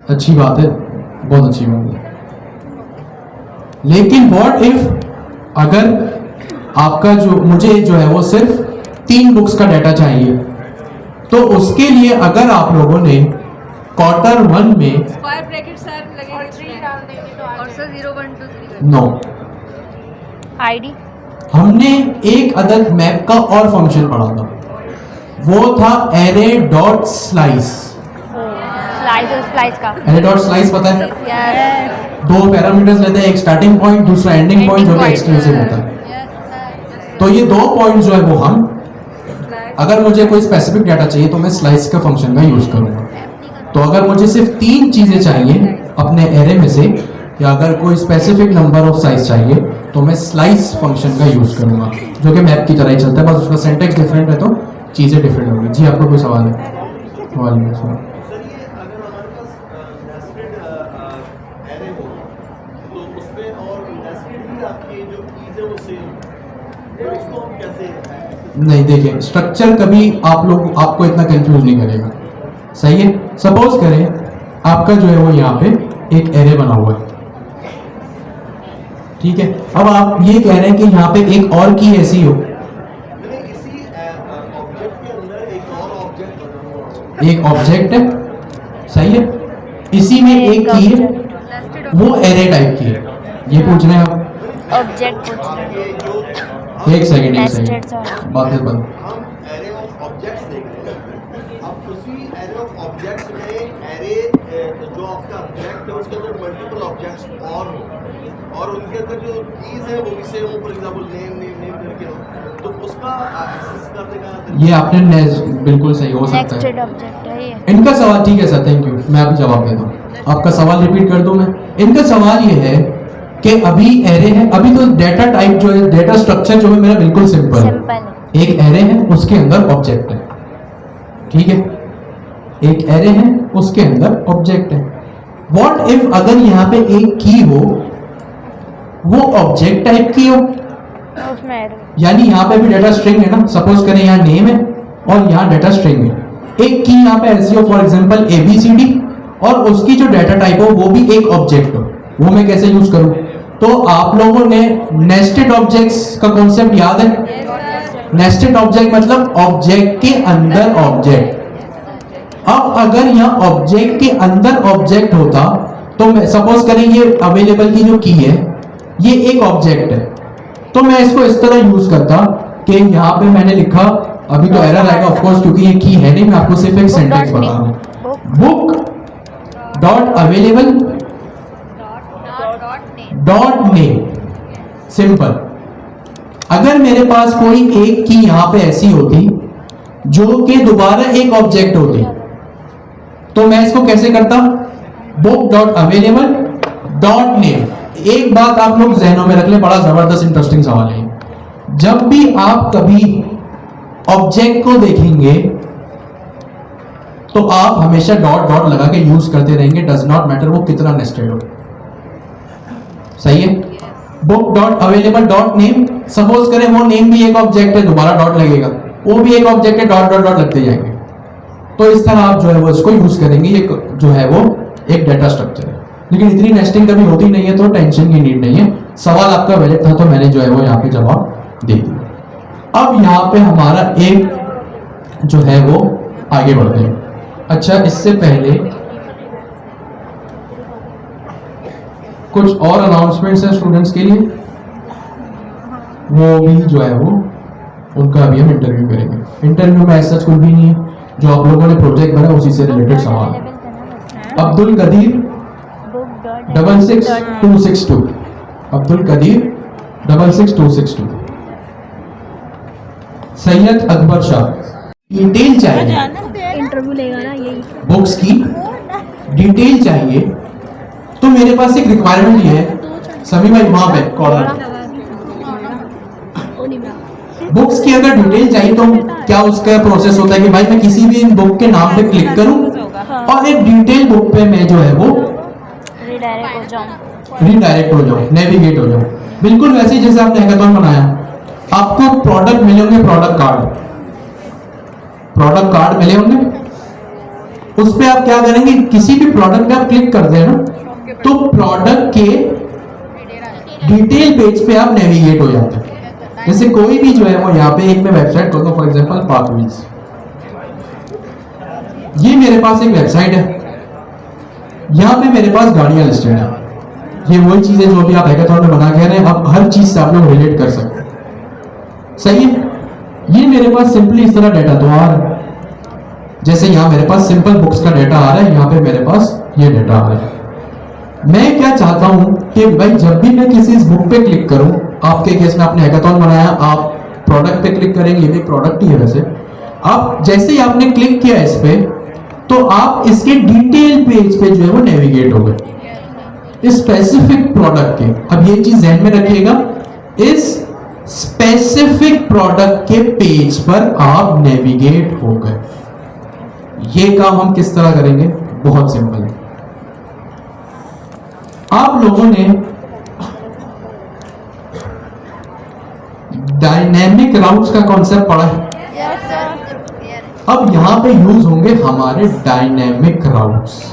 अच्छी बात है, बहुत अच्छी बात है। लेकिन व्हाट इफ अगर आपका जो मुझे जो है वो सिर्फ 3 बुक्स का डाटा चाहिए, तो उसके लिए अगर आप लोगों ने Q1 में स्क्वायर ब्रैकेट सर लगेगा और 3 डाल देंगे तो और सर 0 1 2 3 नो, आईडी हमने एक अदद मैप का और फंक्शन पढ़ा था, वो था एरे डॉट स्लाइस। स्लाइस का एरे डॉट स्लाइस पता है? यार 2 पैरामीटर्स लेते हैं, एक स्टार्टिंग पॉइंट दूसरा एंडिंग पॉइंट, जो कि एक्सक्लूसिव होता है। तो ये 2 पॉइंट जो है वो हम, अगर मुझे कोई स्पेसिफिक डाटा चाहिए तो मैं स्लाइस का फंक्शन का यूज करूंगा। तो अगर मुझे सिर्फ 3 चीजें चाहिए अपने एरे में से, या अगर कोई स्पेसिफिक नंबर ऑफ साइज चाहिए, तो मैं स्लाइस फंक्शन का यूज करूंगा, जो कि मैप की तरह ही चलता है, बस उसका सिंटैक्स डिफरेंट है तो चीजें डिफरेंट होगी। जी आपको कोई सवाल है? वालेकुम सलाम। नहीं, देखिए स्ट्रक्चर कभी आपको इतना कंफ्यूज नहीं करेगा, सही है। सपोज करें आपका जो है वो यहाँ पे एक एरे बना हुआ है, ठीक है। अब आप ये कह रहे हैं कि यहाँ पे एक और की ऐसी हो, एक ऑब्जेक्ट है, सही है, इसी में एक की है, वो एरे टाइप की है, ये पूछ रहे हैं आप? ऑब्जेक्ट पूछ रहे हैं। एक सेकंड बात है बंद। हम एरे ऑफ ऑब्जेक्ट्स देख रहे हैं। अब उसी एरे ऑफ ऑब्जेक्ट्स में एरे जो आपका ऑब्जेक्ट है उसके अंदर मल्टीपल ऑब्जेक्ट्स और उनके अंदर जो कीज है वो भी सेम हो, फॉर एग्जांपल नेम करके हो, तो उसका एक्सेस करने का ये आपने बिल्कुल सही हो सकता है। नेक्स्टेड ऑब्जेक्ट है ये। इनका सवाल ठीक है सर, थैंक यू, मैं अभी जवाब देता हूँ। आपका सवाल रिपीट कर दूं मैं? इनका सवाल ये है कि अभी एरे है, अभी तो डेटा टाइप जो है, डेटा स्ट्रक्चर जो है मेरा बिल्कुल सिंपल है। एक एरे है, उसके अंदर ऑब्जेक्ट है, ठीक है, एक एरे है, उसके अंदर ऑब्जेक्ट है। व्हाट इफ अगर यहाँ पे एक की हो, वो ऑब्जेक्ट टाइप की हो, यानी यहाँ पे भी डेटा स्ट्रिंग है ना, सपोज करें यहाँ नेम है और यहाँ डेटा स्ट्रिंग है, एक की यहाँ पे ऐसी हो, फॉर एग्जांपल ABCD, और उसकी जो डेटा टाइप हो वो भी एक ऑब्जेक्ट हो, वो मैं कैसे यूज करूं? तो आप लोगों ने नेस्टेड ऑब्जेक्ट्स का कॉन्सेप्ट याद है? नेस्टेड ऑब्जेक्ट मतलब ऑब्जेक्ट के अंदर ऑब्जेक्ट। अब अगर यहाँ ऑब्जेक्ट के अंदर ऑब्जेक्ट होता, तो मैं सपोज करें ये अवेलेबल की जो की है ये एक ऑब्जेक्ट है, तो मैं इसको इस तरह यूज करता कि यहाँ पे मैंने लिखा, अभी तो एरर आएगा ऑफ कोर्स क्योंकि ये की है नहीं, मैं आपको सिर्फ एक सेंटेंस बता रहा हूँ। Book dot available dot name, simple. अगर मेरे पास कोई एक की यहां पे ऐसी होती जो कि दोबारा एक ऑब्जेक्ट होती, तो मैं इसको कैसे करता? Book dot available dot name. एक बात आप लोग जहनों में रख ले, बड़ा जबरदस्त इंटरेस्टिंग सवाल है। जब भी आप कभी ऑब्जेक्ट को देखेंगे तो आप हमेशा डॉट डॉट लगा के यूज करते रहेंगे, डज नॉट मैटर वो कितना नेस्टेड हो, सही है। Book dot available dot name, suppose करें वो नेम भी एक ऑब्जेक्ट है, दोबारा डॉट लगेगा, वो भी एक ऑब्जेक्ट है, डॉट डॉट डॉट लगते जाएंगे। तो इस तरह आप जो है वो इसको यूज करेंगे, ये जो है वो एक डेटा स्ट्रक्चर है। लेकिन इतनी नेस्टिंग कभी होती नहीं है, तो टेंशन की नीड नहीं है। सवाल आपका वैलिड था तो मैंने जो है वो यहाँ पे जवाब दे दिया। अब यहाँ पे हमारा एक जो है वो आगे बढ़ते हैं। अच्छा, इससे पहले कुछ और अनाउंसमेंट्स हैं स्टूडेंट्स के लिए, वो भी जो है वो उनका अभी हम इंटरव्यू करेंगे। इंटरव्यू में ऐसा कुछ भी नहीं है, जो आप लोगों ने प्रोजेक्ट बना उसी से रिलेटेड सवाल है। अब्दुल कदीर 66262, अब्दुल कदीर 66262। सैयद अकबर शाह, डिटेल चाहिए, इंटरव्यू लेगा ना यही, बुक्स की डिटेल चाहिए। तो मेरे पास एक रिक्वायरमेंट ये है, सभी भाई वहां पे कॉर्नर, बुक्स की अगर डिटेल चाहिए तो क्या उसका प्रोसेस होता है कि भाई मैं किसी भी बुक के नाम पे क्लिक करूं और एक डिटेल बुक पे मैं जो है वो रिडायरेक्ट हो जाऊं, नेविगेट हो जाऊं। बिल्कुल वैसे ही जैसे आपने हैकाथॉन बनाया, आपको प्रोडक्ट मिले होंगे, प्रोडक्ट कार्ड मिले होंगे, उस पे आप क्या करेंगे, किसी भी प्रोडक्ट पे आप क्लिक करते हैं ना, तो प्रोडक्ट के डिटेल पेज पे आप नेविगेट हो जाते हैं। जैसे कोई भी जो है वो यहाँ पे एक मैं वेबसाइट खोलता हूँ, फॉर एग्जांपल पार्क व्हील्स, ये मेरे पास एक वेबसाइट है, यहाँ पे मेरे पास गाड़ियां लिस्टेड है। ये वही चीजें जो भी आप हैकाथॉन में बना के रहे हैं, आप हर चीज से आप लोग रिलेट कर सकते हैं, सही है। ये मेरे पास सिंपली इस तरह डाटा तो आ रहा है, जैसे यहाँ मेरे पास सिंपल बुक्स का डाटा आ रहा है, यहाँ पे मेरे पास ये डाटा आ रहा है। मैं क्या चाहता हूं कि भाई जब भी मैं किसी इस बुक पे क्लिक करूं, आपके केस में आपने हैकाथॉन बनाया, आप प्रोडक्ट पे क्लिक करेंगे, ये भी प्रोडक्ट ही है वैसे। आप जैसे ही आपने क्लिक किया इस पे, तो आप इसके डिटेल पेज पे जो है वो नेविगेट हो गए स्पेसिफिक प्रोडक्ट के। अब ये चीज ध्यान में रखिएगा, इस स्पेसिफिक प्रोडक्ट के पेज पर आप नेविगेट हो गए। ये काम हम किस तरह करेंगे, बहुत सिंपल है। आप लोगों ने डायनेमिक राउट्स का कॉन्सेप्ट पढ़ा है? अब यहां पे यूज होंगे हमारे डायनेमिक राउट्स,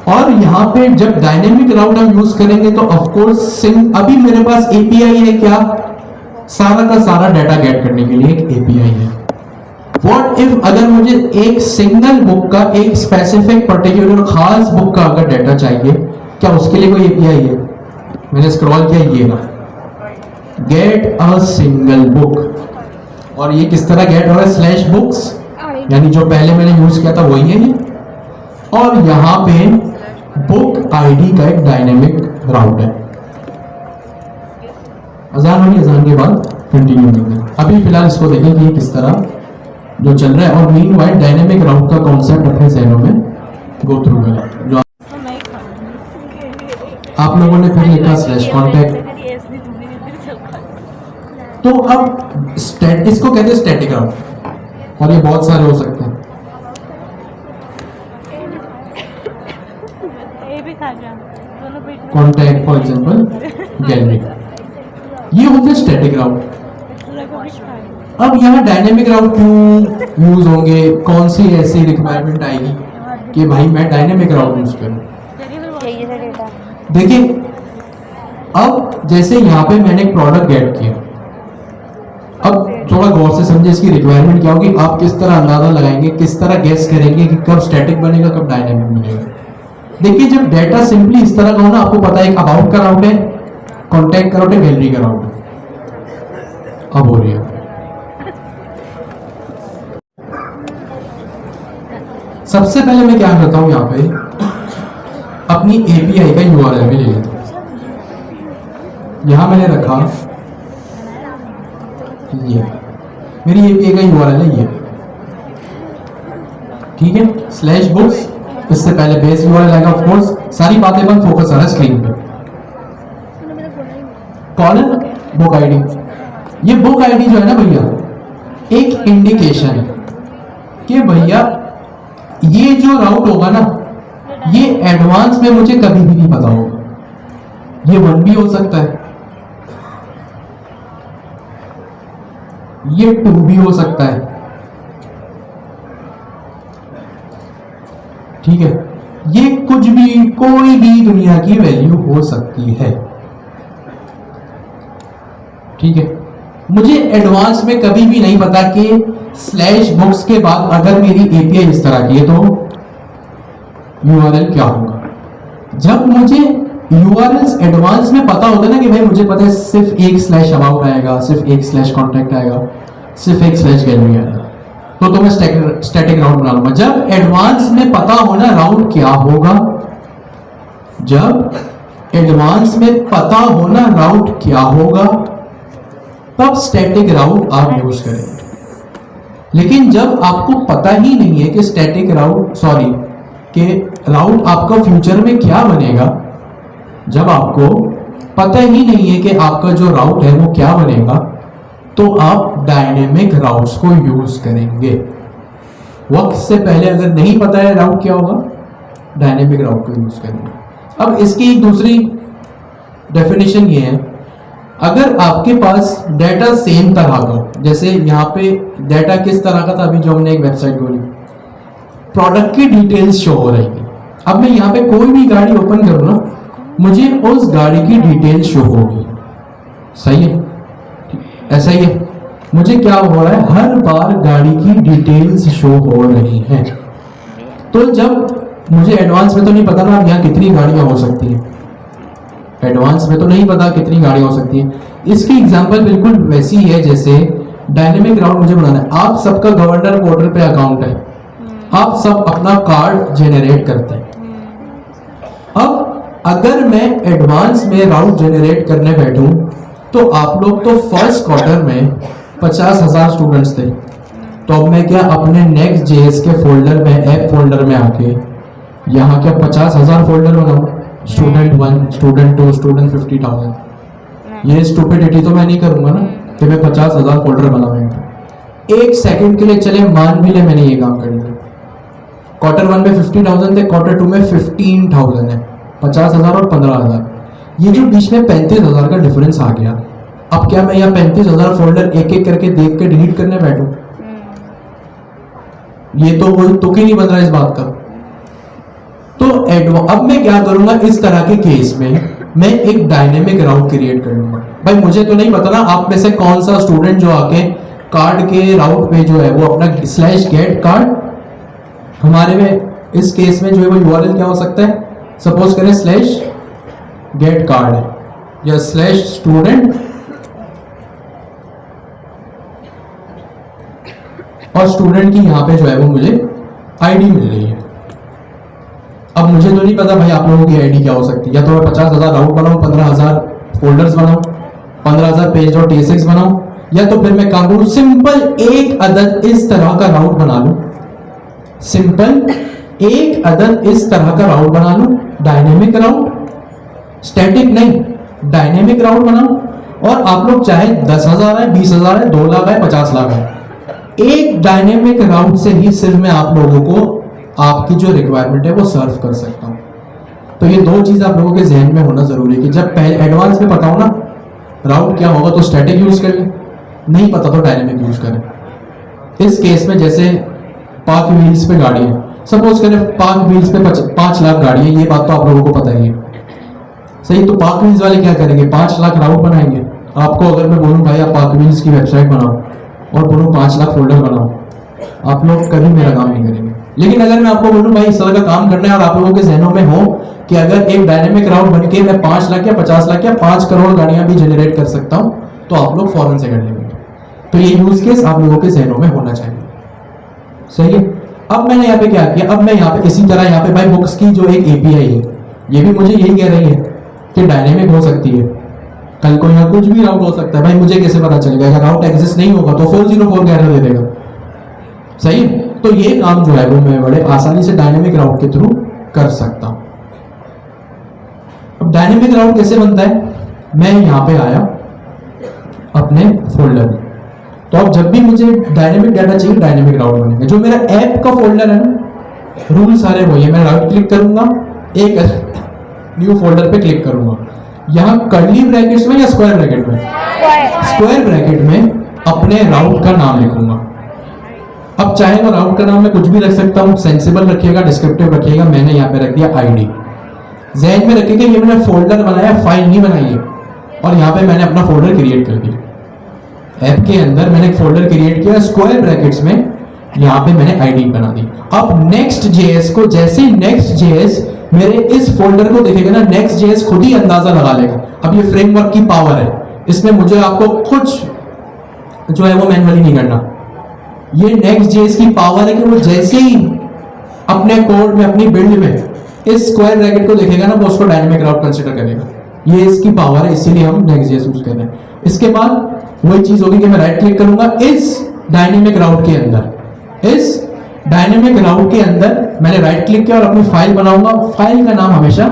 और यहां पे जब डायनेमिक राउट हम यूज करेंगे तो ऑफ कोर्स अभी मेरे पास एपीआई है, क्या सारा का सारा डाटा गेट करने के लिए एक एपीआई है। व्हाट इफ अगर मुझे एक सिंगल बुक का, एक स्पेसिफिक पर्टिकुलर खास बुक का अगर डाटा चाहिए, क्या उसके लिए कोई एपीआई है? मैंने स्क्रॉल किया, ये ना गेट अ सिंगल बुक, और ये किस तरह गेट हो रहा है, स्लैश बुक्स, यानी जो पहले मैंने यूज किया था वही है ये, और यहां पे बुक आईडी का एक डायनेमिक राउट है। अजान होगी, अजान के बाद कंटिन्यू करेंगे। अभी फिलहाल इसको देखें कि ये किस तरह जो चल रहा है, और मीनवाइल डायनेमिक राउट का कॉन्सेप्ट अपने जहनों में गो थ्रू करें। जो आप लोगों ने फिर लिखा स्लैश कॉन्टैक्ट, तो अब इसको कहते हैं स्टैटिक राउट, और ये बहुत सारे हो सकते हैं। कॉन्टैक्ट फॉर एग्जांपल गैलरी, ये होते हैं स्टैटिक राउट। अब यहाँ डायनेमिक राउट क्यों यूज होंगे, कौन सी ऐसी रिक्वायरमेंट आएगी कि भाई मैं डायनेमिक राउट यूज करूं? देखिए, अब जैसे यहाँ पे मैंने एक प्रोडक्ट गेट किया, अब थोड़ा गौर से समझे इसकी रिक्वायरमेंट क्या होगी, आप किस तरह अंदाजा लगाएंगे, किस तरह गेस करेंगे कि कब स्टैटिक बनेगा, कब डायनेमिक बनेगा। देखिए, जब डाटा सिंपली इस तरह का हो ना, आपको पता है एक अबाउट का राउट है, कॉन्टैक्ट का राउट है, गैलरी का राउट है। अब हो रही है, सबसे पहले मैं क्या करता हूं, यहाँ पे अपनी एपीआई का यूआरएल भी ले लेता हूं। यहां मैंने रखा, ये मेरी एपीआई का यूआरएल है, ये ठीक है, स्लैश बुक्स, इससे पहले बेस यूआरएल आएगा। ऑफ कोर्स सारी बातें बंद, फोकस आ रहा है स्क्रीन पे। कॉलन बुक आईडी, ये बुक आईडी जो है ना भैया, एक इंडिकेशन है कि भैया ये जो राउट होगा ना, ये एडवांस में मुझे कभी भी नहीं पता होगा। ये 1 भी हो सकता है, ये 2 भी हो सकता है, ठीक है, ये कुछ भी, कोई भी दुनिया की वैल्यू हो सकती है, ठीक है। मुझे एडवांस में कभी भी नहीं पता कि स्लैश बुक्स के बाद अगर मेरी एपीआई इस तरह की है तो यूआरएल क्या होगा। जब मुझे यूआरएल्स एडवांस में पता होता है ना कि भाई मुझे पता है सिर्फ एक स्लैश अबाउट आएगा, सिर्फ एक स्लैश कॉन्टैक्ट आएगा, सिर्फ एक स्लैश गैलरी आएगा, तो मैं स्टैटिक राउट बना लूंगा। जब एडवांस में पता होना राउट क्या होगा, जब एडवांस में पता होना राउट क्या होगा, तब स्टैटिक राउट आप यूज करेंगे। लेकिन जब आपको पता ही नहीं है कि स्टैटिक राउट, सॉरी, कि राउट आपका फ्यूचर में क्या बनेगा, जब आपको पता ही नहीं है कि आपका जो राउट है वो क्या बनेगा, तो आप डायनेमिक राउट्स को यूज करेंगे। वक्त से पहले अगर नहीं पता है राउट क्या होगा, डायनेमिक राउट को यूज करेंगे। अब इसकी एक दूसरी डेफिनेशन ये है, अगर आपके पास डाटा सेम तरह का, जैसे यहाँ पे डाटा किस तरह का था, अभी जो हमने एक वेबसाइट खोली, प्रोडक्ट की डिटेल्स शो हो रही है। अब मैं यहाँ पे कोई भी गाड़ी ओपन करूँ ना, मुझे उस गाड़ी की डिटेल्स शो होगी। सही है, ऐसा ही है। मुझे क्या हो रहा है, हर बार गाड़ी की डिटेल्स शो हो रही हैं। तो जब मुझे एडवांस में तो नहीं पता ना यहाँ कितनी गाड़ियां हो सकती हैं, एडवांस में तो नहीं पता कितनी गाड़ियां हो सकती हैं। इसकी एग्जांपल बिल्कुल वैसी है जैसे डायनेमिक राउट मुझे बनाना है। आप सबका गवर्नर पोर्टल पे अकाउंट है, आप सब अपना कार्ड जेनरेट करते हैं। अब अगर मैं एडवांस में राउट जेनरेट करने बैठूं तो आप लोग तो फर्स्ट क्वार्टर में 50,000 स्टूडेंट्स थे, तो अब मैं क्या अपने नेक्स्ट जेएस के फोल्डर में, ऐप फोल्डर में आके यहाँ क्या 50,000 फोल्डर बनाऊं? Student 1, student 2, student 50,000। ये स्टूपिडिटी तो मैं नहीं करूंगा ना कि मैं 50,000 फोल्डर बनाऊंगा। एक सेकंड के लिए चले मान भी ले मैंने ये काम कर लिया। क्वार्टर 1 में 50,000 थे, क्वार्टर 2 में 15,000 है, 50,000 और 15,000। ये जो बीच में 35,000 का डिफरेंस आ गया, अब क्या मैं यहाँ 35,000 फोल्डर एक एक करके देख के डिलीट करने बैठूं? ये तो कोई तुक ही नहीं बन रहा इस बात का। तो अब मैं क्या करूंगा, इस तरह के केस में मैं एक डायनेमिक राउट क्रिएट कर लूंगा। भाई मुझे तो नहीं पता ना आप में से कौन सा स्टूडेंट जो आके कार्ड के राउट पे जो है वो अपना /get कार्ड, हमारे में इस केस में जो है वो यूआरएल क्या हो सकता है, सपोज करें /get कार्ड या /student और स्टूडेंट की यहाँ पे जो है वो मुझे आईडी मिल रही है। अब मुझे तो नहीं पता भाई आप लोगों की आईडी क्या हो सकती है। या तो मैं 50,000 राउट बनाऊं, 15,000 फोल्डर्स बनाऊं, 15,000 page.tsx बनाऊं, या तो फिर मैं काम करूं सिंपल एक अदद इस तरह का राउट बना लूं, सिंपल एक अदद इस तरह का राउट बना लूं, डायनेमिक राउट, स्टैटिक नहीं, डायनेमिक राउट बनाऊं। और आप लोग चाहे 10,000 है, 20,000 है, 2 लाख है, 50 लाख है, एक डायनेमिक राउट से ही सिर्फ मैं आप लोगों को आपकी जो रिक्वायरमेंट है वो सर्व कर सकता हूं। तो ये दो चीज आप लोगों के जहन में होना जरूरी है कि जब पहले एडवांस में पता हो ना राउट क्या होगा तो स्टैटिक यूज कर ले, नहीं पता तो डायनेमिक यूज करें। इस केस में जैसे पार्क व्हील्स पे गाड़ी है, सपोज करें पार्क व्हील्स पे 5 लाख गाड़ी है, ये बात तो आप लोगों को पता ही है। सही, तो पार्क व्हील्स वाले क्या करेंगे, 5 लाख राउट बनाएंगे। आपको अगर मैं बोलूं भाई आप पार्क व्हील्स की वेबसाइट बनाओ और बोलूं 5 लाख फोल्डर बनाओ, आप लोग कभी मेरा काम नहीं करेंगे। लेकिन अगर मैं आपको बोलूं भाई इस तरह का काम करना है और आप लोगों के जहनों में हो कि अगर एक डायनेमिक राउट बनके मैं 5 लाख या 50 लाख या 5 करोड़ गाड़ियां भी जनरेट कर सकता हूं, तो आप लोग फौरन से कर लेंगे। तो ये यूज केस आप लोगों के जहनों में होना चाहिए। सही है। अब मैंने यहाँ पे क्या किया, अब मैं यहाँ पे इसी तरह यहाँ पे भाई बुक्स की जो एक एपीआई है ये भी मुझे यही कह रही है कि डायनेमिक हो सकती है। कल को यहाँ कुछ भी राउट हो सकता है, भाई मुझे कैसे पता चलेगा? अगर राउट एग्जिस्ट नहीं होगा तो 404 एरर दे देगा। सही है। तो ये काम जो है वो मैं बड़े आसानी से डायनेमिक राउट के थ्रू कर सकता हूं। अब डायनेमिक राउट कैसे बनता है, मैं यहां पे आया अपने फोल्डर में, तो अब जब भी मुझे डायनेमिक डाटा चाहिए डायनेमिक राउट बनेगा। जो मेरा ऐप का फोल्डर है ना, रूल सारे वही है। मैं राइट क्लिक करूंगा, एक न्यू फोल्डर पे क्लिक करूंगा, यहां कर्ली ब्रैकेट्स में या स्क्वायर ब्रैकेट में, स्क्वायर ब्रैकेट में अपने राउट का नाम लिखूंगा। अब चाहे तो राउट का नाम मैं कुछ भी रख सकता हूं, सेंसिबल रखिएगा, डिस्क्रिप्टिव रखिएगा। मैंने यहाँ पे रख दिया आईडी। जहन में रखिएगा ये मैंने फोल्डर बनाया, फाइल नहीं बनाई है। और यहाँ पे मैंने अपना फोल्डर क्रिएट कर दिया। ऐप के अंदर मैंने एक फोल्डर क्रिएट किया स्क्वायर ब्रैकेट्स में, यहाँ पे मैंने आईडी बना दी। अब नेक्स्ट जेएस को, जैसे नेक्स्ट जेएस मेरे इस फोल्डर को देखेगा ना, नेक्स्ट जेएस खुद ही अंदाजा लगा लेगा। अब ये फ्रेमवर्क की पावर है, इसमें मुझे आपको कुछ जो है वो मैनुअली नहीं करना। ये नेक्स्ट जेएस की पावर है कि वो जैसे ही अपने कोड में, अपनी बिल्ड में इस स्क्वायर ब्रैकेट को देखेगा ना, वो उसको डायनेमिक राउट कंसीडर करेगा। ये इसकी पावर है, इसीलिए हम नेक्स्ट जेएस यूज कर रहे हैं। इसके बाद वही चीज होगी कि मैं राइट क्लिक करूंगा इस डायनेमिक राउट के अंदर, इस डायनेमिक राउट के अंदर मैंने राइट क्लिक किया और अपनी फाइल बनाऊंगा। फाइल का नाम हमेशा,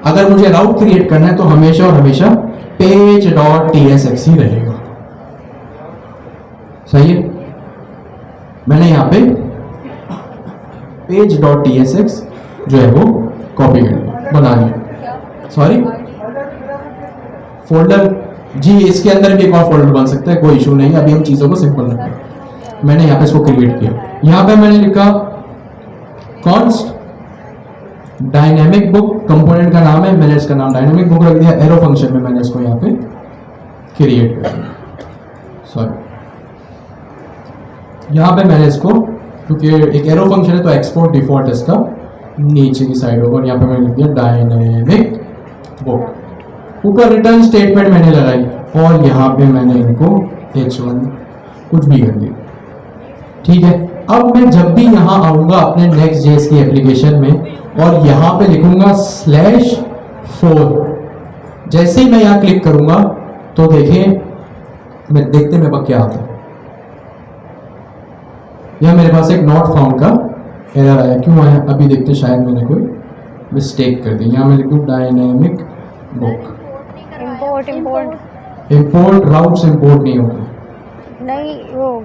अगर मुझे राउट क्रिएट करना है तो हमेशा और हमेशा page.tsx ही रहेगा। सही है। मैंने यहाँ पे page.tsx जो है वो कॉपी कर लिया, बना लिया। सॉरी, फोल्डर जी, इसके अंदर भी एक और फोल्डर बन सकता है, कोई इशू नहीं। अभी हम चीजों को सिंपल रखते हैं। मैंने यहाँ पे इसको क्रिएट किया। यहाँ पे मैंने लिखा कॉन्स्ट डायनेमिक बुक कंपोनेंट का नाम है, मैंने इसका नाम डायनेमिक बुक रख दिया। एरो फंक्शन में मैंने इसको यहाँ पे क्रिएट कर दिया, सॉरी यहाँ पे मैंने इसको, क्योंकि एक एरो फंक्शन है तो एक्सपोर्ट डिफॉल्ट इसका नीचे की साइड होगा, और यहाँ पे मैंने लिख दिया डायनेमिक बुक। ऊपर रिटर्न स्टेटमेंट मैंने लगाई और यहाँ पे मैंने इनको h1 कुछ भी कर दिया, ठीक है। अब मैं जब भी यहाँ आऊँगा अपने Next.js की एप्लीकेशन में और यहाँ पे लिखूँगा /4, जैसे ही मैं यहाँ क्लिक करूँगा तो देखिए मैं देखते मेरे पास क्या आता है। यहाँ मेरे पास एक नॉट फाउंड का एरर आया, क्यों आया अभी देखते, शायद मैंने कोई मिस्टेक कर दी। यहाँ मैं लिखूँ dynamic book, import routes import नहीं होगा, नहीं वो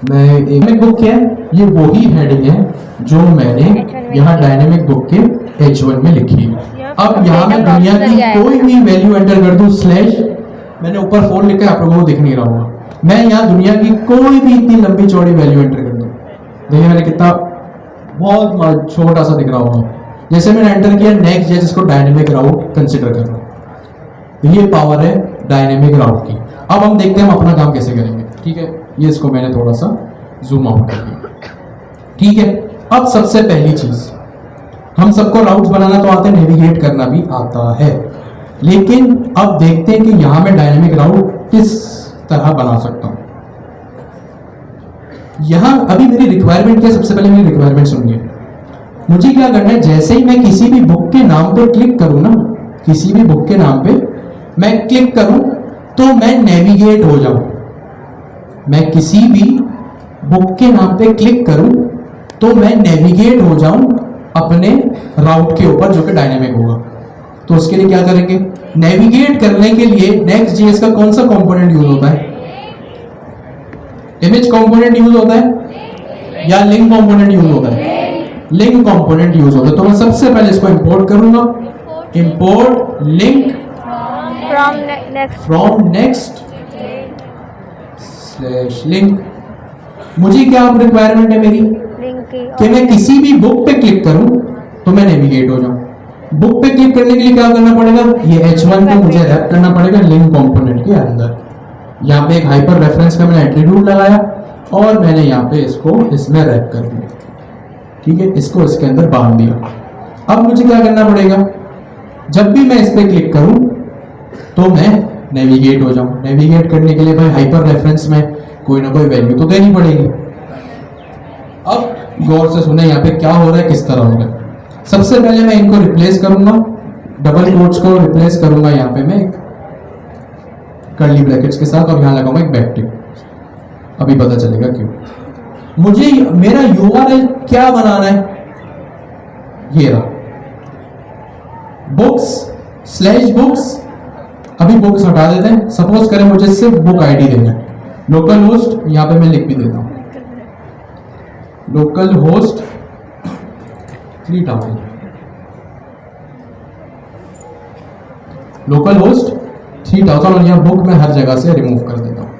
मैं डायनेमिक बुक क्या है, ये वही हेडिंग है जो मैंने यहाँ डायनेमिक बुक के h1 में लिखी है। अब यहाँ मैं दुनिया की कोई भी वैल्यू एंटर कर दूँ, मैंने ऊपर 4 लिखा है, आप लोगों को दिख नहीं रहा होगा, मैं यहाँ दुनिया की कोई भी इतनी लंबी चौड़ी वैल्यू एंटर कर दूँ, देखिए मैंने कितना बहुत छोटा सा दिख रहा होगा। जैसे मैंने एंटर किया Next.js, इसको डायनेमिक राउट कंसिडर कर रहा हूँ, तो ये पावर है डायनेमिक राउट की। अब हम देखते हैं हम अपना काम कैसे करेंगे, ठीक है। ये इसको मैंने थोड़ा सा जूम आउट कर दिया, ठीक है। अब सबसे पहली चीज, हम सबको राउट्स बनाना तो आता है, नेविगेट करना भी आता है, लेकिन अब देखते हैं कि यहां मैं डायनेमिक राउट किस तरह बना सकता हूं। यहां अभी मेरी रिक्वायरमेंट क्या, सबसे पहले मेरी रिक्वायरमेंट सुनिए। मुझे क्या करना है, जैसे ही मैं किसी भी बुक के नाम पे क्लिक करूं ना, किसी भी बुक के नाम पे मैं क्लिक करूं तो मैं नेविगेट हो जाऊं। मैं किसी भी बुक के नाम पे क्लिक करूं तो मैं नेविगेट हो जाऊं अपने राउट के ऊपर, जो कि डायनेमिक होगा। तो उसके लिए क्या करेंगे, नेविगेट करने के लिए Next.js का कौन सा कंपोनेंट यूज होता है, इमेज कंपोनेंट यूज होता है या लिंक कंपोनेंट यूज होता है, लिंक कंपोनेंट यूज होता है। तो मैं सबसे पहले इसको इंपोर्ट करूंगा, import link from next slash link. मुझे क्या रिक्वायरमेंट है मेरी, कि मैं किसी भी बुक पे क्लिक करूं तो मैं नेविगेट हो जाऊं। बुक पे क्लिक करने के लिए क्या करना पड़ेगा, ये h1 को मुझे रैप करना पड़ेगा लिंक कंपोनेंट के अंदर। यहाँ पे एक हाइपर रेफरेंस का मैंने एट्रीब्यूट लगाया और मैंने यहाँ पे इसको इसमें रैप कर दिया, ठीक है, इसको इसके अंदर बांध दिया। अब मुझे क्या करना पड़ेगा, जब भी मैं इस पर क्लिक करूं तो मैं नेविगेट हो जाऊं। नेविगेट करने के लिए भाई हाइपर रेफरेंस में कोई ना कोई वैल्यू तो देनी पड़ेगी। अब गौर से सुने यहाँ पे क्या हो रहा है, किस तरह हो रहा है। सबसे पहले मैं इनको रिप्लेस करूंगा, डबल कोट्स को रिप्लेस करूंगा यहाँ पे मैं एक कर्ली ब्रैकेट्स के साथ, और यहाँ लगाऊंगा एक बैकटिक। अभी पता चलेगा क्यों। मुझे मेरा URL क्या बनाना है, ये रहा बुक्स/बुक्स। अभी बुक्स हटा देते हैं, सपोज करें मुझे सिर्फ बुक आईडी देना है। लोकल होस्ट यहाँ पे मैं लिख भी देता हूँ, लोकल होस्ट 3000, लोकल होस्ट 3000, और यहाँ बुक मैं हर जगह से रिमूव कर देता हूँ,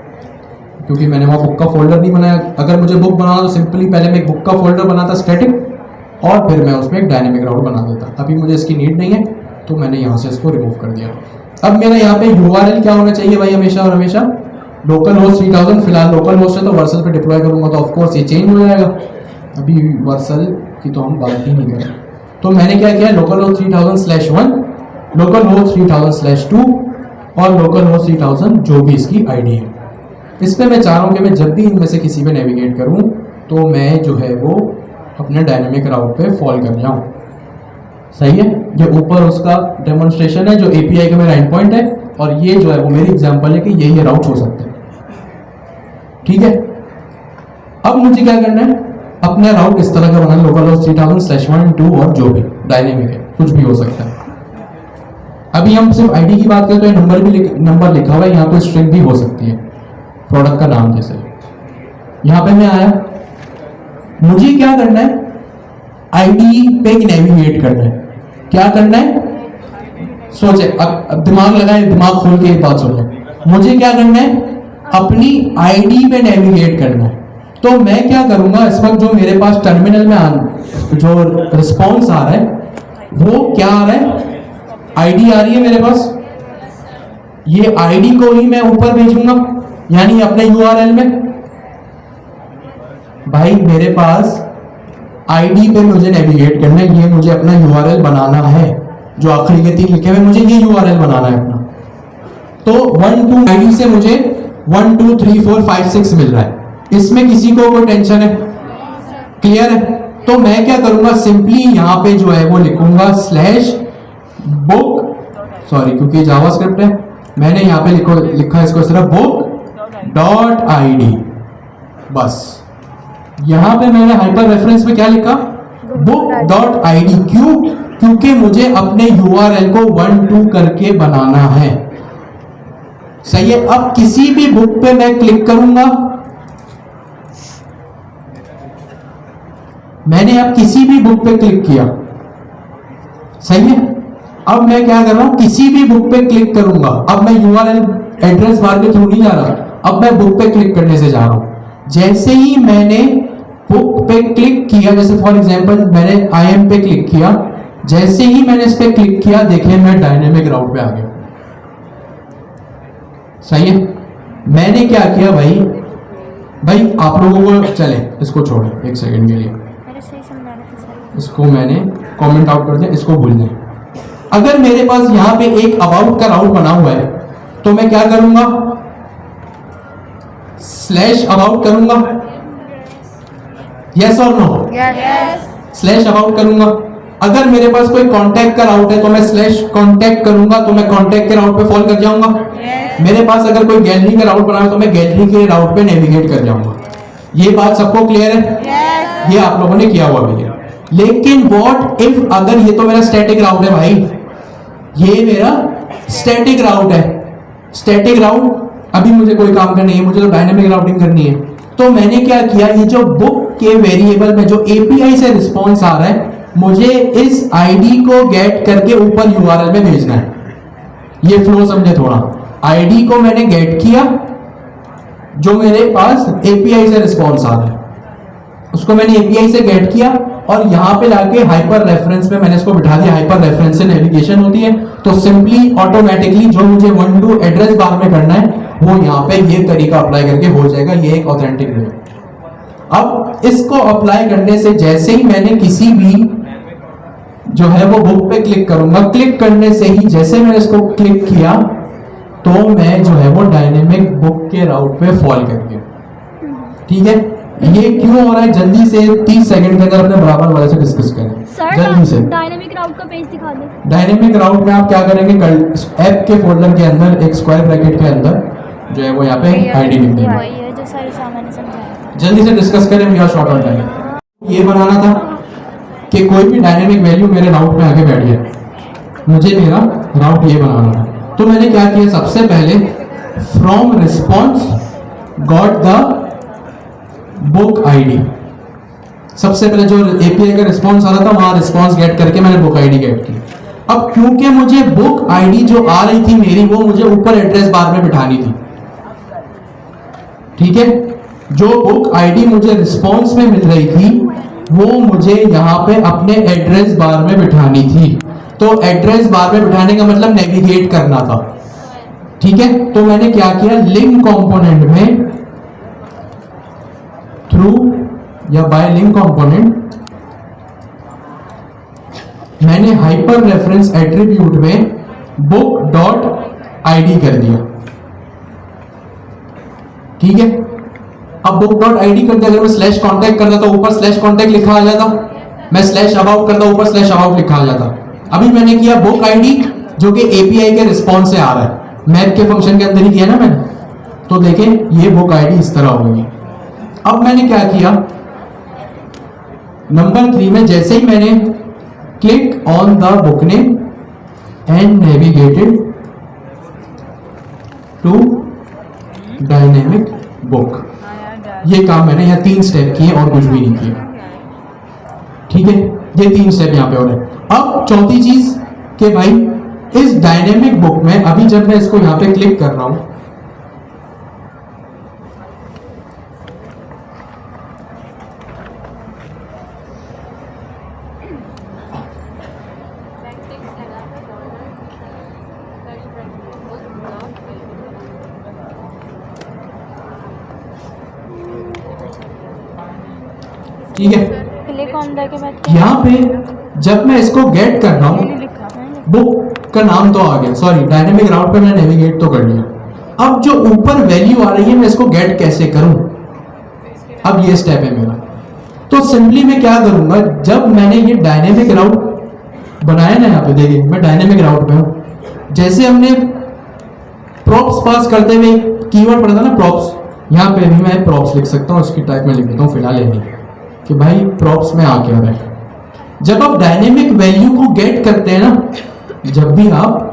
क्योंकि मैंने वहाँ बुक का फोल्डर नहीं बनाया। अगर मुझे बुक बनाना तो सिंपली पहले मैं एक बुक का फोल्डर बनाता स्टैटिक, और फिर मैं उसमें एक डायनेमिक राउट बना देता। अभी मुझे इसकी नीड नहीं है तो मैंने यहाँ से इसको रिमूव कर दिया। अब मेरा यहाँ पे URL क्या होना चाहिए भाई, हमेशा और हमेशा लोकल होस्ट 3000। फिलहाल लोकल होस्ट है तो वर्सल पे डिप्लॉय करूँगा तो ऑफकोर्स ये चेंज हो जाएगा। अभी वर्सल की तो हम बात ही नहीं करें। तो मैंने क्या किया, लोकल होस्ट 3000/1, लोकल होस्ट 3000/2 और लोकल होस्ट 3000 जो भी इसकी आईडी है। इस पर मैं चाह रहा हूँ कि मैं जब भी इनमें से किसी पे नेविगेट करूँ तो मैं जो है वो अपने डायनेमिक राउट पे फॉल कर जाऊँ। सही है, ये ऊपर उसका डेमोन्स्ट्रेशन है जो API का मेरा एंड पॉइंट है, और ये जो है वो मेरी एग्जांपल है कि ये राउट हो सकते हैं, ठीक है। अब मुझे क्या करना है, अपना राउट इस तरह का बनाना, लोकल होस्ट 3000/1, 2 और जो भी डायनेमिक है, कुछ भी हो सकता है। अभी हम सिर्फ आईडी की बात करें तो ये नंबर लिखा हुआ है, यहाँ कोई स्ट्रिंग भी हो सकती है, प्रोडक्ट का नाम जैसे। यहाँ पे मैं आया, मुझे क्या करना है, आईडी पे नेविगेट करना है। क्या करना है, सोचे, अब दिमाग लगाए, दिमाग खोल के एक बात सुने। मुझे क्या करना है, अपनी आईडी पे नेविगेट करना है। तो मैं क्या करूंगा, इस वक्त जो मेरे पास टर्मिनल में जो रिस्पॉन्स आ रहा है वो क्या आ रहा है, आईडी आ रही है मेरे पास। ये आईडी को ही मैं ऊपर भेजूंगा, यानी अपने यूआरएल में। भाई मेरे पास आईडी पे मुझे नेविगेट करना है, ये मुझे अपना यूआरएल बनाना है, जो आखिरी के 3 लिखे हुए मुझे ये यूआरएल बनाना है अपना। तो 1 2 आईडी से मुझे 1 2 3 4 5 6 मिल रहा है, इसमें किसी को कोई टेंशन है? क्लियर है? तो मैं क्या करूंगा, सिंपली यहां पे जो है वो लिखूंगा /book, सॉरी क्योंकि जावास्क्रिप्ट है, मैंने यहां पे लिखा इसको सिर्फ book.id। बस यहां पे मैंने हाइपर रेफरेंस में क्या लिखा, book.id। क्यों? क्योंकि मुझे अपने यूआरएल को 1 2 करके बनाना है। सही है? अब किसी भी बुक पे मैं क्लिक करूंगा, मैंने अब किसी भी बुक पे क्लिक किया, सही है? अब मैं क्या कर रहा हूं, किसी भी बुक पे क्लिक करूंगा। अब मैं यूआरएल एड्रेस बार के थ्रू नहीं जा रहा, अब मैं बुक पे क्लिक करने से जा रहा हूं। जैसे ही मैंने बुक पे क्लिक किया, जैसे फॉर एग्जांपल मैंने IM पे क्लिक किया, जैसे ही मैंने इस पे क्लिक किया, देखिए मैं डायनेमिक राउट पे आ गया। सही है? मैंने क्या किया भाई आप लोगों को, चले इसको छोड़े एक सेकंड के लिए, सही समझा रहे थे सर। इसको मैंने कमेंट आउट कर दिया, इसको भूल दें। अगर मेरे पास यहां पे एक अबाउट का राउट बना हुआ है तो मैं क्या करूंगा, /about करूंगा, यस और नो? /about करूंगा। अगर मेरे पास कोई कांटेक्ट का राउट है तो मैं /contact करूंगा, तो मैं कांटेक्ट के राउट पे फॉलो कर जाऊंगा। मेरे पास अगर कोई गैलरी का राउट बना है तो मैं गैलरी के राउट पे नेविगेट कर जाऊंगा। ये बात सबको क्लियर है? ये आप लोगों ने किया हुआ भी है। लेकिन व्हाट इफ, अगर ये तो मेरा स्टैटिक राउट है भाई, ये मेरा स्टैटिक राउट है। स्टैटिक राउट अभी मुझे कोई काम करनी है, मुझे तो डायनेमिक राउटिंग करनी है। तो मैंने क्या किया, ये जो बुक के वेरिएबल में जो API से रिस्पॉन्स आ रहा है, मुझे इस आईडी को गेट करके ऊपर यूआरएल में भेजना है। ये फ्लो समझे थोड़ा। आईडी को मैंने गेट किया, जो मेरे पास API से रिस्पॉन्स आ रहा है उसको मैंने API से गेट किया, और यहां पे लाके हाइपर रेफरेंस में मैंने इसको बिठा दिया। हाइपर रेफरेंस से नेविगेशन होती है, तो सिंपली ऑटोमेटिकली जो मुझे 1 2 एड्रेस बार में करना है वो यहां पे ये तरीका अप्लाई करके हो जाएगा। ये एक ऑथेंटिक वे। अब इसको अप्लाई करने से जैसे ही मैंने किसी भी जो है वो बुक पे क्लिक करूंगा, क्लिक करने से ही जैसे मैंने इसको क्लिक किया तो मैं जो है वो डायनेमिक बुक के राउट पे फॉल कर गया। ठीक है? ये क्यों हो रहा है, जल्दी से 30 सेकंड के अंदर अपने बराबर वाले से डिस्कस करें जल्दी से। डायनेमिक राउट का पेज दिखा दो। डायनेमिक राउट में आप क्या करेंगे, ऐप के फोल्डर के अंदर एक स्क्वायर ब्रैकेट के अंदर जो है वो यहाँ पे आईडी लिख देंगे। वही है जो सारे सामान समझाया था। जल्दी से डिस्कस करें, we are short on time. ये बनाना था कि कोई भी डायनेमिक वैल्यू मेरे राउट में आके बैठ जाए, मुझे मेरा राउट ये बनाना था। तो मैंने क्या किया, सबसे पहले from response got the book ID. सबसे पहले जो API का रिस्पॉन्स आ रहा था वहां रिस्पॉन्स गेट करके मैंने बुक आईडी गेट की। अब क्योंकि मुझे बुक आईडी जो आ रही थी मेरी, वो मुझे ऊपर एड्रेस बार में बिठानी थी। ठीक है? जो बुक आईडी मुझे रिस्पॉन्स में मिल रही थी वो मुझे यहां पे अपने एड्रेस बार में बिठानी थी। तो एड्रेस बार में बिठाने का मतलब नेविगेट करना था। ठीक है? तो मैंने क्या किया, लिंक कंपोनेंट में थ्रू या बाय लिंक कंपोनेंट मैंने हाइपर रेफरेंस एट्रीब्यूट में book.id कर दिया। ठीक है? अब book.id कर दिया। अगर मैं /contact करता तो ऊपर /contact लिखा आ जाता, मैं /about करता ऊपर /about लिखा आ जाता। अभी मैंने किया बुक आईडी जो कि API के रिस्पॉन्स से आ रहा है, मैप के फंक्शन के अंदर ही किया ना मैंने। तो देखें ये बुक आईडी इस तरह हो गई। अब मैंने क्या किया, नंबर 3 में जैसे ही मैंने click on the book name and navigated to dynamic book, ये काम मैंने यहाँ 3 स्टेप किए और कुछ भी नहीं किया। ठीक है? ये 3 स्टेप यहाँ पे हो रहे हैं। अब चौथी चीज कि भाई इस डायनेमिक बुक में अभी जब मैं इसको यहाँ पे क्लिक कर रहा हूं, ठीक है। क्लिक ऑन द के बाद क्या? यहाँ पे जब मैं इसको गेट कर रहा हूँ, बुक का नाम तो आ गया, सॉरी डायनेमिक राउट पे मैंने नेविगेट तो कर लिया। अब जो ऊपर वैल्यू आ रही है मैं इसको गेट कैसे करूं, अब ये स्टेप है मेरा। तो सिंपली मैं क्या करूंगा, जब मैंने ये डायनेमिक राउट बनाया ना, यहाँ पे देखिए मैं डायनेमिक राउट पे हूं। जैसे हमने प्रॉप्स पास करते हुए कीवर्ड पढ़ा था ना प्रॉप्स, यहाँ पे भी मैं प्रॉप्स लिख सकता हूँ, उसकी टाइप में लिख देता हूँ फिलहाल ये नहीं कि भाई प्रॉप्स में आ क्या रहा है। जब आप डायनेमिक वैल्यू को गेट करते हैं ना, जब भी आप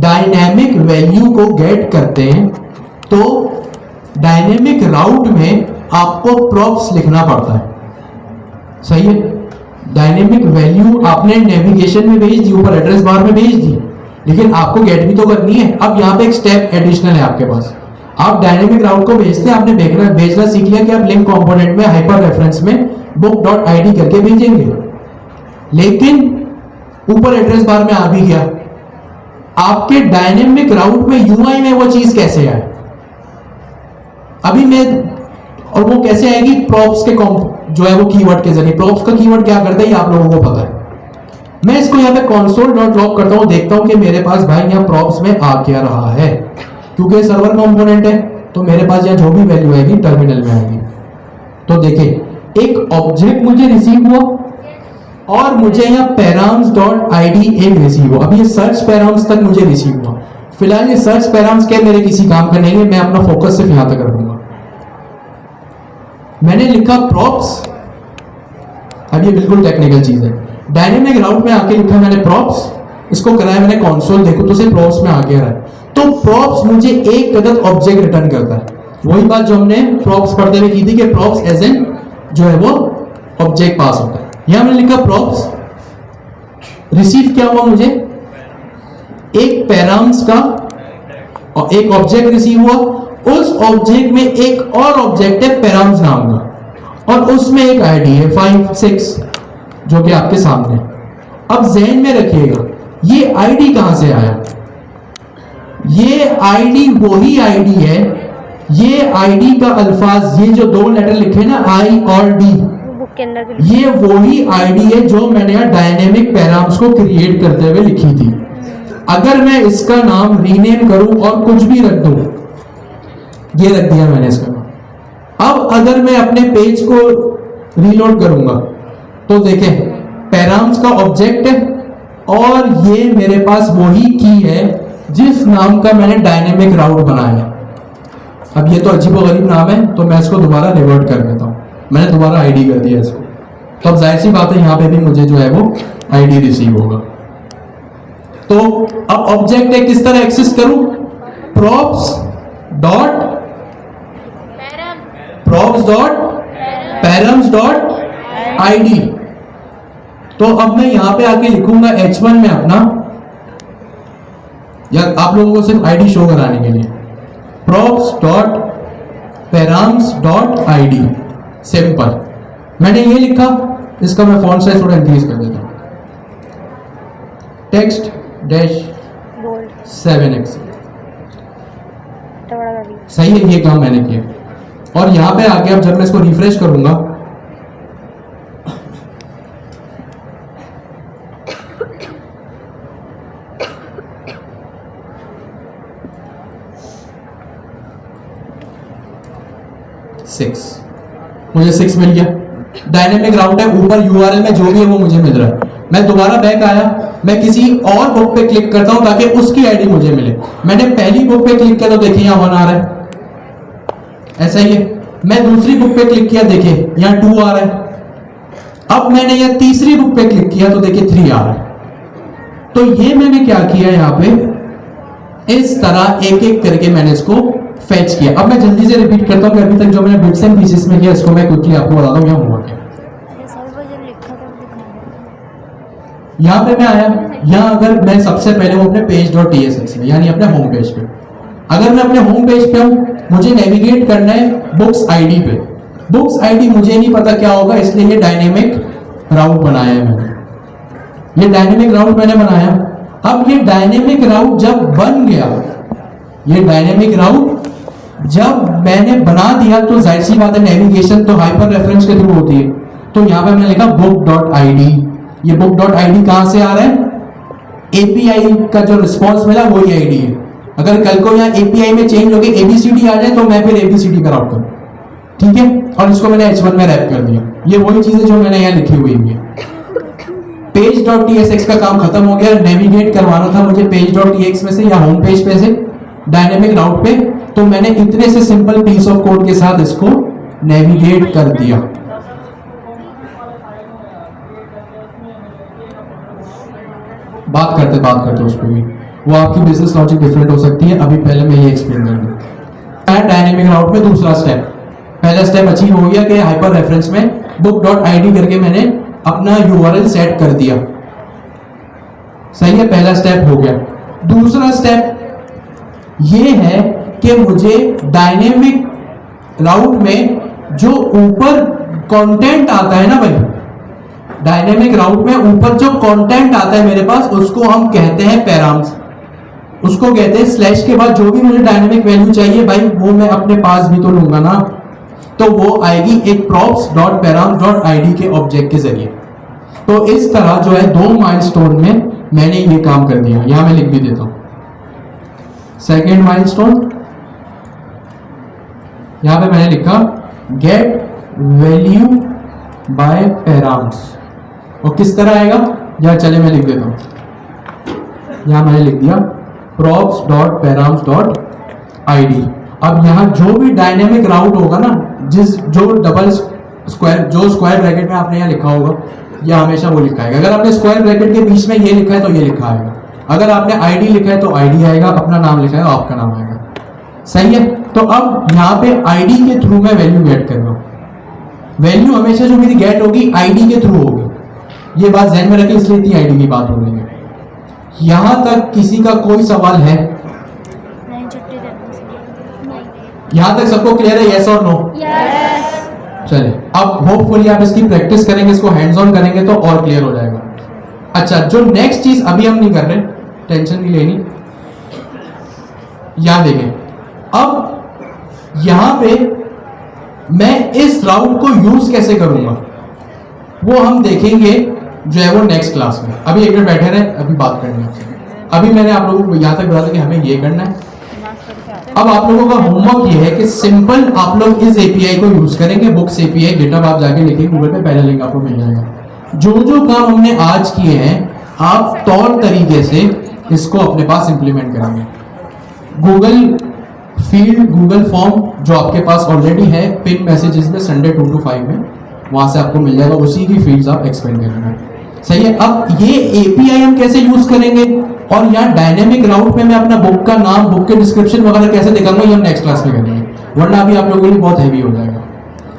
डायनेमिक वैल्यू को गेट करते हैं तो डायनेमिक राउट में आपको प्रॉप्स लिखना पड़ता है, सही है। डायनेमिक वैल्यू आपने नेविगेशन में भेज दी, ऊपर एड्रेस बार में भेज दी, लेकिन आपको गेट भी तो करनी है। अब यहाँ पे एक स्टेप एडिशनल है आपके पास। आप डायनेमिक राउट को भेजते हैं, आपने भेजना सीख लिया कि आप लिंक कंपोनेंट में हाइपर रेफरेंस में book.id करके भेजेंगे, लेकिन ऊपर एड्रेस बार में आ भी गया, आपके डायनेमिक राउट में यूआई में वो चीज कैसे आए अभी मैं, और वो कैसे आएगी, प्रॉप्स के जो है वो कीवर्ड के जरिए। प्रॉप्स का कीवर्ड क्या करता है ये आप लोगों को पता है। मैं इसको यहाँ पे console.log करता हूँ, देखता हूँ कि मेरे पास भाई यहाँ प्रॉप्स में आ क्या रहा है, क्योंकि सर्वर कंपोनेंट है तो मेरे पास यहाँ जो भी वैल्यू आएगी टर्मिनल में आएगी। तो देखिए एक ऑब्जेक्ट मुझे रिसीव हुआ और मुझे यहाँ params.id एक रिसीव हुआ। अब ये सर्च पैराम्स तक मुझे रिसीव हुआ। फिलहाल ये सर्च पैराम्स क्या मेरे किसी काम का नहीं है, मैं अपना फोकस सिर्फ यहां तक रखूंगा। मैंने लिखा प्रॉप्स, अब ये बिल्कुल टेक्निकल चीज है। डायनेमिक राउट में आके लिखा मैंने प्रॉप्स, इसको कराया मैंने कंसोल, देखो तो सिर्फ प्रॉप्स में आ गया है। तो प्रॉप्स मुझे एक अदद ऑब्जेक्ट रिटर्न करता है। वही बात जो हमने प्रॉप्स पढ़ते हुए की थी कि प्रॉप्स एज एन जो है वो ऑब्जेक्ट पास होता है। यहां मैंने लिखा प्रॉप्स, रिसीव क्या हुआ, मुझे एक पैराम्स का और एक ऑब्जेक्ट रिसीव हुआ। उस ऑब्जेक्ट में एक और ऑब्जेक्ट है पैराम्स नाम का, और उसमें एक आईडी है 5 6 जो कि आपके सामने। अब ज़हन में रखिएगा ये आईडी कहां से आया, ये आईडी वही आईडी है, ये आईडी का अल्फाज, ये जो 2 लेटर लिखे ना आई और डी, ये वही आईडी है जो मैंने यहाँ डायनेमिक पैराम्स को क्रिएट करते हुए लिखी थी। अगर मैं इसका नाम रीनेम करूं और कुछ भी रख दूं, ये रख दिया मैंने इसका नाम। अब अगर मैं अपने पेज को रीलोड करूंगा तो देखें पैराम्स का ऑब्जेक्ट है और ये मेरे पास वही की है जिस नाम का मैंने डायनेमिक राउट बनाया। अब ये तो अजीबोगरीब नाम है तो मैं इसको दोबारा रिवर्ट कर देता हूं, मैंने दोबारा आईडी कर दिया इसको। तो अब जाहिर सी बात है यहां पे भी मुझे जो है वो आईडी रिसीव होगा। तो अब ऑब्जेक्ट है किस तरह एक्सेस करूं, props dot params dot ID. तो अब मैं यहां पे आके लिखूंगा H1 में अपना, या आप लोगों को सिर्फ आईडी शो कराने के लिए, props dot params dot ID, simple. मैंने ये लिखा, इसका मैं फॉन्ट साइज थोड़ा इंक्रीज कर देता हूं, टेक्स्ट डैश 7x, सही है, ये काम मैंने किया। और यहां पे आके अब जब मैं इसको रिफ्रेश करूंगा मुझे 6 मिल गया। डायनेमिक राउट है, ऊपर यूआरएल में जो भी है वो मुझे मिल रहा है। मैं दोबारा बैक आया, मैं किसी और बुक पे क्लिक करता हूं ताकि उसकी आईडी मुझे मिले। मैंने पहली बुक पे क्लिक किया तो देखिए यहाँ 1 आ रहा है, ऐसा ही है। मैं दूसरी बुक पे क्लिक किया, देखिए यहाँ 2 आ रहा है। अब मैंने यहाँ तीसरी बुक पे क्लिक किया तो देखिए 3 आ रहा है। तो ये मैंने क्या किया, यहाँ पे इस तरह एक एक करके मैंने इसको फेच किया। अब मैं जल्दी से रिपीट करता हूँ कि अभी तक जो मैंने बिट्स एंड पीसेस में किया इसको मैं क्विकली आपको बताता हूँ यहाँ हुआ क्या। यहाँ पे मैं आया, यहाँ अगर मैं सबसे पहले वो अपने page.tsx में यानी अपने होम पेज पे, अगर मैं अपने होम पेज पे हूँ, मुझे नेविगेट करना है बुक्स आईडी पे। बुक्स आईडी मुझे नहीं पता क्या होगा, इसलिए ये डायनेमिक राउट बनाया है मैंने। ये डायनेमिक राउट मैंने बनाया। अब ये डायनेमिक राउट जब बन गया, ये डायनेमिक राउट जब मैंने बना दिया तो जाहिर सी बात है नेविगेशन तो हाइपर रेफरेंस के थ्रू होती है। तो यहाँ पे मैंने लिखा book.id। ये book.id कहाँ से आ रहा है? एपीआई का जो रिस्पॉन्स मिला वही आईडी है। अगर कल को यहाँ एपीआई में चेंज होकर एबीसीडी आ जाए तो मैं फिर एबीसीडी का राउट करूँ, ठीक है। और इसको मैंने H1 में रैप कर दिया। ये वही चीजें जो मैंने यहाँ लिखी हुई है। page.tsx का काम खत्म हो गया। नेविगेट करवाना था मुझे page.tx में से या होम पेज पे से डायनेमिक राउट पे, तो मैंने इतने से सिंपल पीस ऑफ कोड के साथ इसको नेविगेट कर दिया। बात करते उस पर भी, वो आपकी बिजनेस लॉजिक डिफरेंट हो सकती है। अभी पहले मैं ये एक्सप्लेन करूंगा। डायनेमिक राउट में दूसरा स्टेप, पहला स्टेप अचीव हो गया कि हाइपर रेफरेंस में book.id करके मैंने अपना यूआरएल सेट कर दिया। सही है, पहला स्टेप हो गया। दूसरा स्टेप ये है कि मुझे डायनेमिक राउट में जो ऊपर कंटेंट आता है ना भाई, डायनेमिक राउट में ऊपर जो कंटेंट आता है मेरे पास, उसको हम कहते हैं पैराम्स। उसको कहते हैं स्लैश के बाद जो भी मुझे डायनेमिक वैल्यू चाहिए भाई, वो मैं अपने पास भी तो लूंगा ना, तो वो आएगी एक props.params.id के ऑब्जेक्ट के जरिए। तो इस तरह जो है 2 माइलस्टोन में मैंने ये काम कर दिया। यहां मैं लिख भी देता हूं। सेकेंड माइलस्टोन, यहां पे मैंने लिखा गेट वैल्यू बाय पैराम्स। और किस तरह आएगा, या चले मैं लिख देता हूं। यहां मैंने लिख दिया props.params.id। अब यहां जो भी डायनेमिक राउट होगा ना, जो डबल स्क्वायर, जो स्क्वायर ब्रैकेट में आपने यहाँ लिखा होगा, यह हमेशा वो लिखा है। अगर आपने स्क्वायर ब्रैकेट के बीच में ये लिखा है तो ये लिखा आएगा। अगर आपने आईडी लिखा है तो आईडी आएगा, अपना नाम लिखा है तो आपका नाम आएगा। सही है। तो अब यहाँ पे आईडी के थ्रू मैं वैल्यू गेट कर रहा हूँ। वैल्यू हमेशा जो मेरी गेट होगी आईडी के थ्रू होगी। ये बात ध्यान में रखें, इसलिए इतनी आईडी की बात हो रही है। यहां तक किसी का कोई सवाल है? नहीं, छुट्टी दे दो। यहां तक सबको क्लियर है? यस और नो? यस। चलिए, अब होपफुली आप इसकी प्रैक्टिस करेंगे, इसको हैंड्स ऑन करेंगे तो और क्लियर हो जाएगा। अच्छा, जो नेक्स्ट चीज अभी हम नहीं कर रहे, टेंशन नहीं लेनी, यहां देखें। अब यहां पे मैं इस राउट को यूज कैसे करूंगा वो हम देखेंगे जो है वो नेक्स्ट क्लास में। अभी एक मिनट बैठे रहे, अभी बात करनी है। अभी मैंने आप लोगों को यहां तक बताया कि हमें ये करना है। अब आप लोगों का होमवर्क ये है कि सिंपल आप लोग इस एपीआई को यूज करेंगे। बुक्स एपीआई गिटहब आप जाके लिखेंगे गूगल पे, पहला लिंक आपको मिल जाएगा। जो जो काम हमने आज किए हैं आप तौर तरीके से इसको अपने पास इंप्लीमेंट करेंगे। गूगल फील्ड, गूगल फॉर्म जो आपके पास ऑलरेडी है पिन मैसेजेस में संडे 2 to 5 में, वहां से आपको मिल जाएगा। उसी की फील्ड्स आप एक्सपेंड करेंगे। सही है। अब ये एपीआई हम कैसे यूज करेंगे और यहाँ डायनेमिक राउट में मैं अपना बुक का नाम, बुक के डिस्क्रिप्शन वगैरह कैसे दिखाऊंगा, ये हम नेक्स्ट क्लास में करेंगे, वरना अभी आप लोगों के लिए बहुत हैवी हो जाएगा।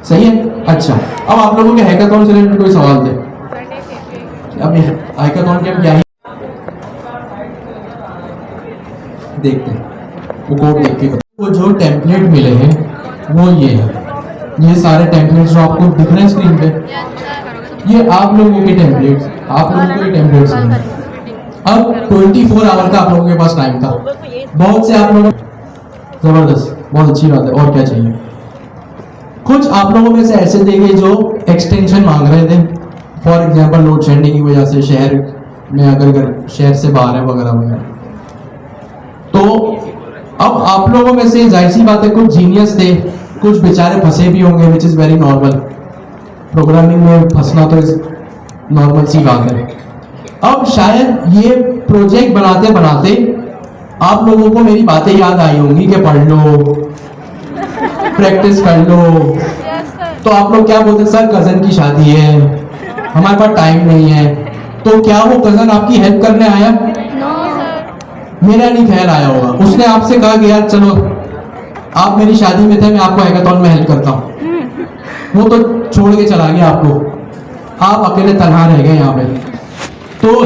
सही है। अच्छा, अब आप लोगों के हैकाथॉन से रिलेटेड कोई सवाल थे? अब हैकाथॉन के हम क्या ही देखते हैं, वो कोड देख के। वो जो टेम्पलेट मिले हैं वो ये है, ये सारे टेम्पलेट्स जो आपको दिख रहे हैं स्क्रीन पे, ये आप लोगों के टेम्पलेट्स, आप लोगों के टेम्पलेट्स हैं। अब 24 आवर का आप लोगों के पास टाइम था। बहुत से आप लोग, जबरदस्त, बहुत अच्छी बात है। और क्या चाहिए? कुछ आप लोगों में से ऐसे थे जो एक्सटेंशन मांग रहे थे, फॉर एग्जाम्पल लोड शेडिंग की वजह से शहर में अगर शहर से बाहर है वगैरह वगैरह। तो अब आप लोगों में से जाहिर सी बात है कुछ जीनियस थे, कुछ बेचारे फंसे भी होंगे, which is very normal. Programming में फंसना तो नॉर्मल सी बात है। अब शायद ये प्रोजेक्ट बनाते बनाते आप लोगों को मेरी बातें याद आई होंगी कि पढ़ लो, प्रैक्टिस कर लो। तो आप लोग क्या बोलते, सर कजन की शादी है, हमारे पास टाइम नहीं है। तो क्या वो कजन आपकी हेल्प करने आया? मेरा नहीं ख्याल आया होगा। उसने आपसे कहा कि यार चलो आप मेरी शादी में थे, मैं आपको हैकाथॉन में हेल्प करता हूँ। वो तो छोड़ के चला गया आपको, आप अकेले तनहा रह गए यहाँ पे। तो